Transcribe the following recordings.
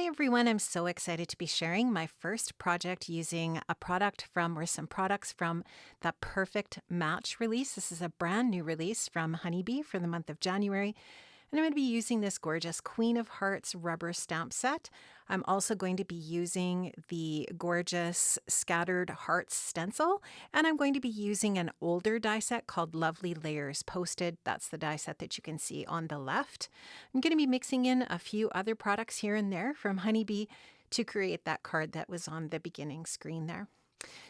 Hi everyone, I'm so excited to be sharing my first project using a product from, or some products from the Perfect Match release. This is a brand new release from Honeybee for the month of January. And I'm going to be using this gorgeous Queen of Hearts rubber stamp set. I'm also going to be using the gorgeous Scattered Hearts stencil, and I'm going to be using an older die set called Lovely Layers Posted. That's the die set that you can see on the left. I'm going to be mixing in a few other products here and there from Honeybee to create that card that was on the beginning screen there.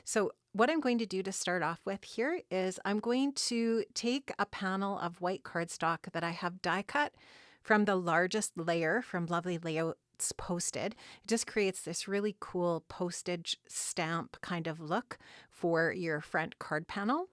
So what I'm going to do to start off with here is I'm going to take a panel of white cardstock that I have die cut from the largest layer from Lovely Layouts Posted. It just creates this really cool postage stamp kind of look for your front card panel.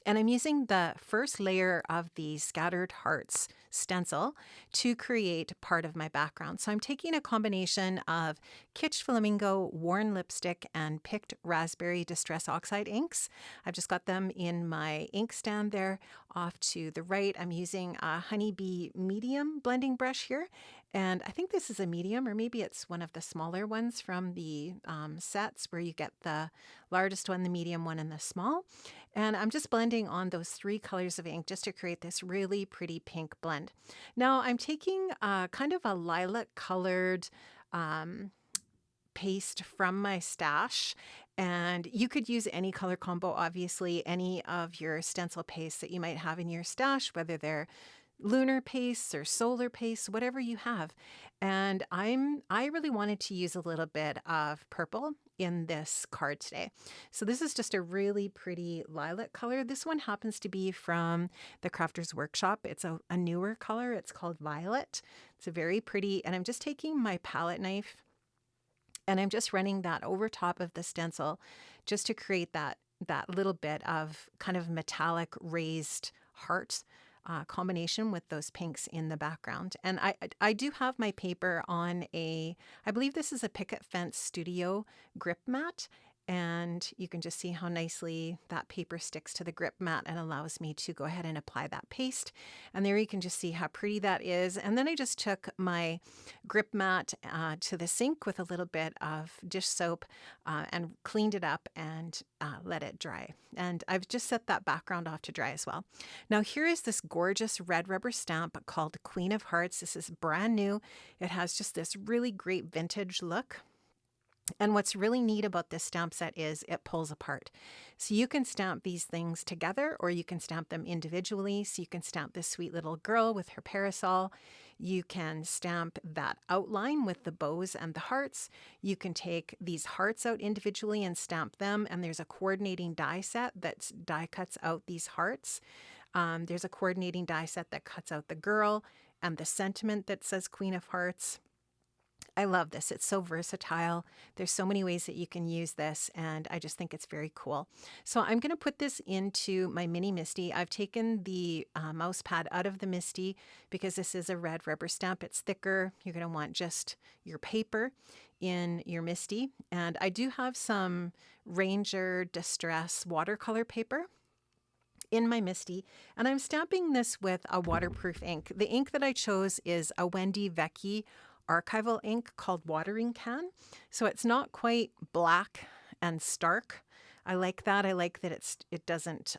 And I'm using the first layer of the Scattered Hearts stencil to create part of my background. So I'm taking a combination of Kitsch Flamingo, Worn Lipstick, and Picked Raspberry Distress Oxide inks. I've just got them in my ink stand there off to the right. I'm using a Honeybee medium blending brush here. And I think this is a medium, or maybe it's one of the smaller ones from the sets where you get the largest one, the medium one, and the small. And I'm just blending on those three colors of ink just to create this really pretty pink blend. Now I'm taking kind of a lilac colored paste from my stash, and you could use any color combo, obviously, any of your stencil pastes that you might have in your stash, whether they're lunar pastes or solar pastes, whatever you have. And I really wanted to use a little bit of purple in this card today. So this is just a really pretty lilac color. This one happens to be from the Crafter's Workshop. It's a newer color. It's called Violet. It's a very pretty, and I'm just taking my palette knife and I'm just running that over top of the stencil just to create that little bit of kind of metallic raised heart combination with those pinks in the background. And I do have my paper on I believe this is a Picket Fence Studio grip mat. And you can just see how nicely that paper sticks to the grip mat and allows me to go ahead and apply that paste. And there you can just see how pretty that is. And then I just took my grip mat to the sink with a little bit of dish soap and cleaned it up and let it dry. And I've just set that background off to dry as well. Now here is this gorgeous red rubber stamp called Queen of Hearts. This is brand new. It has just this really great vintage look. And what's really neat about this stamp set is it pulls apart. So you can stamp these things together or you can stamp them individually. So you can stamp this sweet little girl with her parasol. You can stamp that outline with the bows and the hearts. You can take these hearts out individually and stamp them. And there's a coordinating die set that die cuts out these hearts. There's a coordinating die set that cuts out the girl and the sentiment that says Queen of Hearts. I love this. It's so versatile. There's so many ways that you can use this, and I just think it's very cool. So I'm going to put this into my mini Misti. I've taken the mouse pad out of the Misti because this is a red rubber stamp. It's thicker. You're going to want just your paper in your Misti. And I do have some Ranger Distress watercolor paper in my Misti, and I'm stamping this with a waterproof ink. The ink that I chose is a Wendy Vecchi archival ink called Watering Can. So it's not quite black and stark. I like that. I like that it doesn't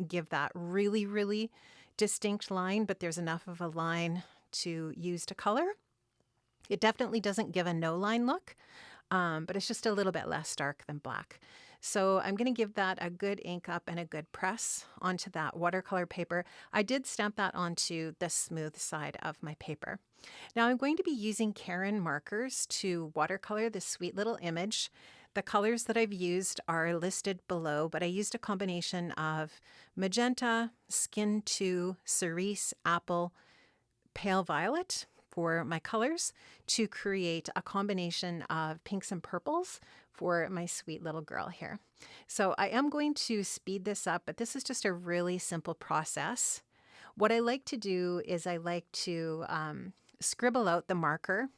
give that really, really distinct line, but there's enough of a line to use to color. It definitely doesn't give a no line look, but it's just a little bit less stark than black. So I'm going to give that a good ink up and a good press onto that watercolor paper. I did stamp that onto the smooth side of my paper. Now I'm going to be using Karin markers to watercolor this sweet little image. The colors that I've used are listed below, but I used a combination of magenta, skin 2, cerise, apple, pale violet for my colors to create a combination of pinks and purples for my sweet little girl here. So I am going to speed this up, but this is just a really simple process. What I like to do is I like to scribble out the marker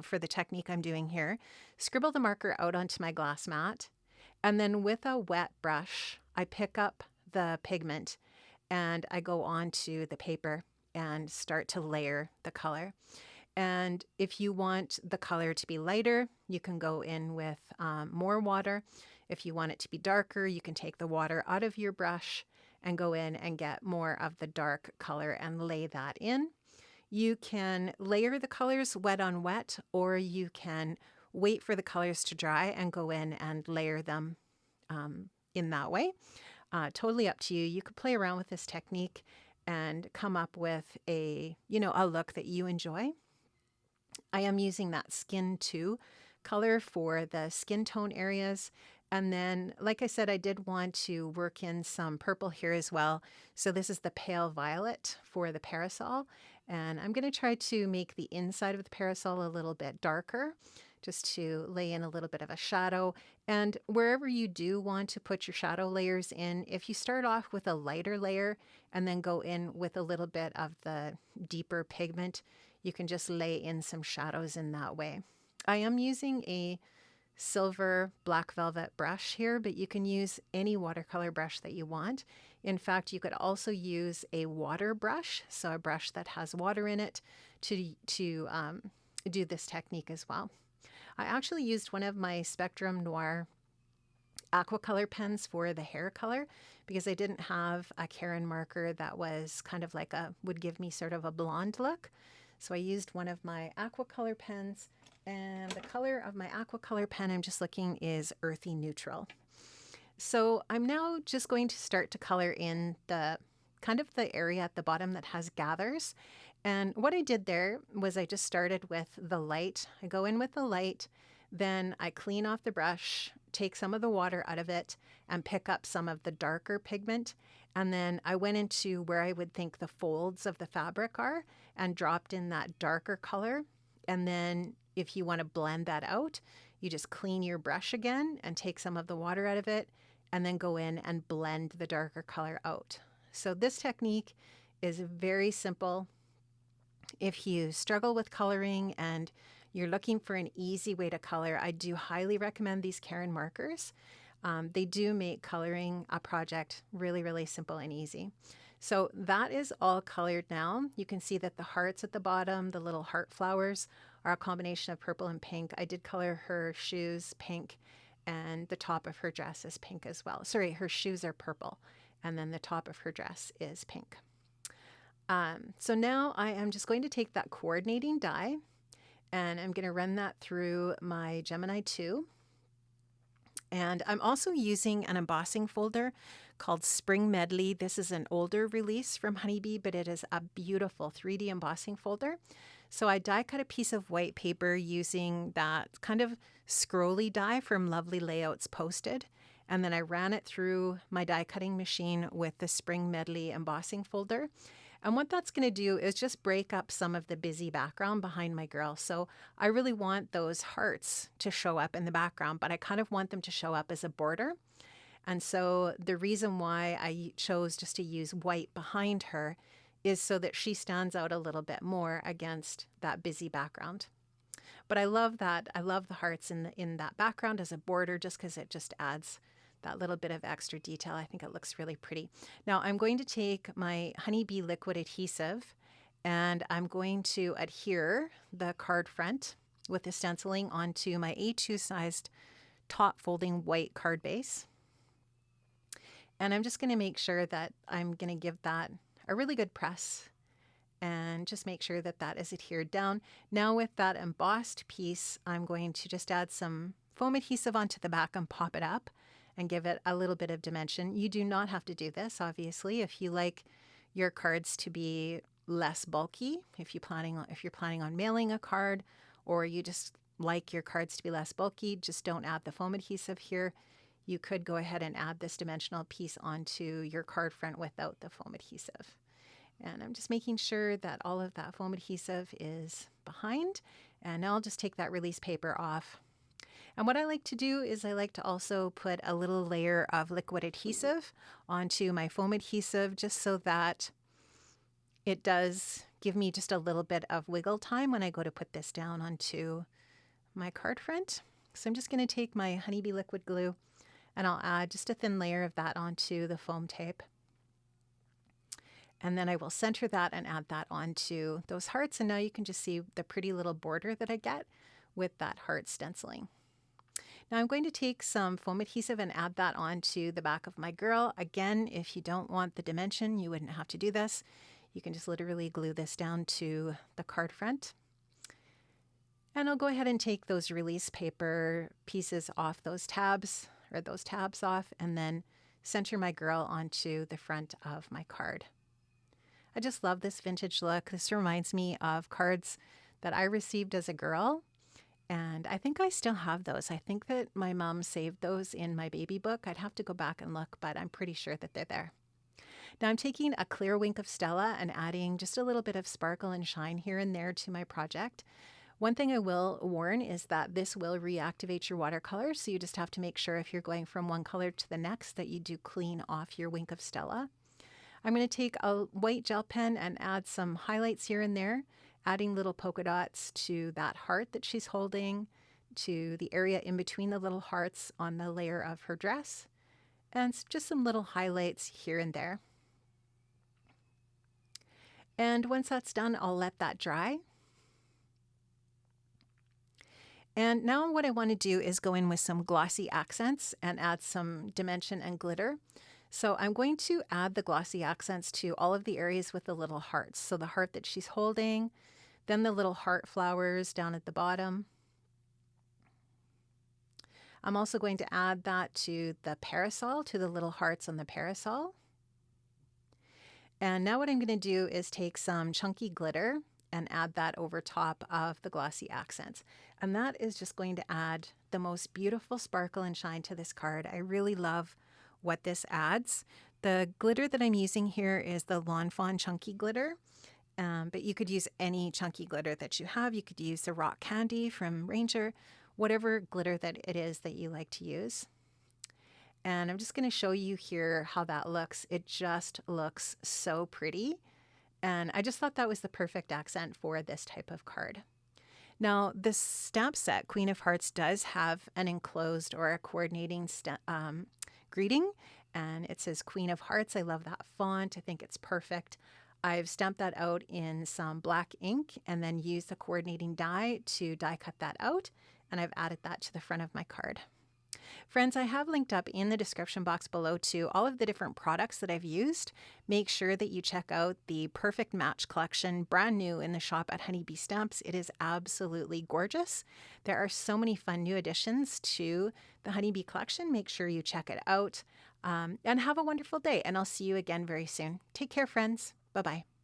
for the technique I'm doing here, scribble the marker out onto my glass mat, and then with a wet brush, I pick up the pigment and I go onto the paper and start to layer the color. And if you want the color to be lighter, you can go in with more water. If you want it to be darker, you can take the water out of your brush and go in and get more of the dark color and lay that in. You can layer the colors wet on wet, or you can wait for the colors to dry and go in and layer them in that way. Totally up to you. You could play around with this technique and come up with a look that you enjoy. I am using that Skin 2 color for the skin tone areas. And then, like I said, I did want to work in some purple here as well. So this is the pale violet for the parasol. And I'm going to try to make the inside of the parasol a little bit darker, just to lay in a little bit of a shadow. And wherever you do want to put your shadow layers in, if you start off with a lighter layer and then go in with a little bit of the deeper pigment, you can just lay in some shadows in that way. I am using a silver black velvet brush here, but you can use any watercolor brush that you want. In fact, you could also use a water brush, so a brush that has water in it, to do this technique as well. I actually used one of my Spectrum Noir aquacolor pens for the hair color because I didn't have a Karin marker that was kind of like would give me sort of a blonde look. So I used one of my aquacolor pens, and the color of my aquacolor pen I'm just looking is earthy neutral. So I'm now just going to start to color in the kind of the area at the bottom that has gathers. And what I did there was I just started with the light. I go in with the light, then I clean off the brush, take some of the water out of it, and pick up some of the darker pigment. And then I went into where I would think the folds of the fabric are and dropped in that darker color. And then if you want to blend that out, you just clean your brush again and take some of the water out of it, and then go in and blend the darker color out. So this technique is very simple. If you struggle with coloring and you're looking for an easy way to color, I do highly recommend these Karin markers. They do make coloring a project really, really simple and easy. So that is all colored now. You can see that the hearts at the bottom, the little heart flowers, are a combination of purple and pink. I did color her shoes pink, and the top of her dress is pink as well. Sorry, her shoes are purple, and then the top of her dress is pink. So now I am just going to take that coordinating die, and I'm going to run that through my Gemini 2. And I'm also using an embossing folder called Spring Medley. This is an older release from Honeybee, but it is a beautiful 3D embossing folder. So I die cut a piece of white paper using that kind of scrolly die from Lovely Layouts Posted. And then I ran it through my die cutting machine with the Spring Medley embossing folder. And what that's going to do is just break up some of the busy background behind my girl. So I really want those hearts to show up in the background, but I kind of want them to show up as a border. And so the reason why I chose just to use white behind her is so that she stands out a little bit more against that busy background. But I love that. I love the hearts in that background as a border, just because it just adds that little bit of extra detail. I think it looks really pretty. Now I'm going to take my Honeybee liquid adhesive, and I'm going to adhere the card front with the stenciling onto my A2 sized top folding white card base. And I'm just going to make sure that I'm going to give that a really good press and just make sure that that is adhered down. Now with that embossed piece, I'm going to just add some foam adhesive onto the back and pop it up and give it a little bit of dimension. You do not have to do this, obviously. If you like your cards to be less bulky, if you're planning on mailing a card, or you just like your cards to be less bulky, just don't add the foam adhesive here. You could go ahead and add this dimensional piece onto your card front without the foam adhesive. And I'm just making sure that all of that foam adhesive is behind. And now I'll just take that release paper off. And what I like to do is I like to also put a little layer of liquid adhesive onto my foam adhesive, just so that it does give me just a little bit of wiggle time when I go to put this down onto my card front. So I'm just going to take my Honeybee liquid glue, and I'll add just a thin layer of that onto the foam tape. And then I will center that and add that onto those hearts. And now you can just see the pretty little border that I get with that heart stenciling. Now I'm going to take some foam adhesive and add that onto the back of my girl. Again, if you don't want the dimension, you wouldn't have to do this. You can just literally glue this down to the card front. And I'll go ahead and take those release paper pieces off those tabs, or those tabs off, and then center my girl onto the front of my card. I just love this vintage look. This reminds me of cards that I received as a girl. And I think I still have those. I think that my mom saved those in my baby book. I'd have to go back and look, but I'm pretty sure that they're there. Now I'm taking a clear wink of Stella and adding just a little bit of sparkle and shine here and there to my project. One thing I will warn is that this will reactivate your watercolor, so you just have to make sure if you're going from one color to the next that you do clean off your wink of Stella. I'm going to take a white gel pen and add some highlights here and there, adding little polka dots to that heart that she's holding, to the area in between the little hearts on the layer of her dress, and just some little highlights here and there. And once that's done, I'll let that dry. And now what I want to do is go in with some glossy accents and add some dimension and glitter. So I'm going to add the glossy accents to all of the areas with the little hearts. So the heart that she's holding, then the little heart flowers down at the bottom. I'm also going to add that to the parasol, to the little hearts on the parasol. And now what I'm going to do is take some chunky glitter and add that over top of the glossy accents. And that is just going to add the most beautiful sparkle and shine to this card. I really love what this adds. The glitter that I'm using here is the Lawn Fawn Chunky Glitter, but you could use any chunky glitter that you have. You could use the Rock Candy from Ranger, whatever glitter that it is that you like to use. And I'm just going to show you here how that looks. It just looks so pretty. And I just thought that was the perfect accent for this type of card. Now, this stamp set, Queen of Hearts, does have an enclosed or a coordinating greeting, and it says Queen of Hearts. I love that font. I think it's perfect. I've stamped that out in some black ink and then used the coordinating die to die cut that out, and I've added that to the front of my card. Friends, I have linked up in the description box below to all of the different products that I've used. Make sure that you check out the Perfect Match collection, brand new in the shop at Honeybee Stamps. It is absolutely gorgeous. There are so many fun new additions to the Honeybee collection. Make sure you check it out and have a wonderful day. And I'll see you again very soon. Take care, friends. Bye-bye.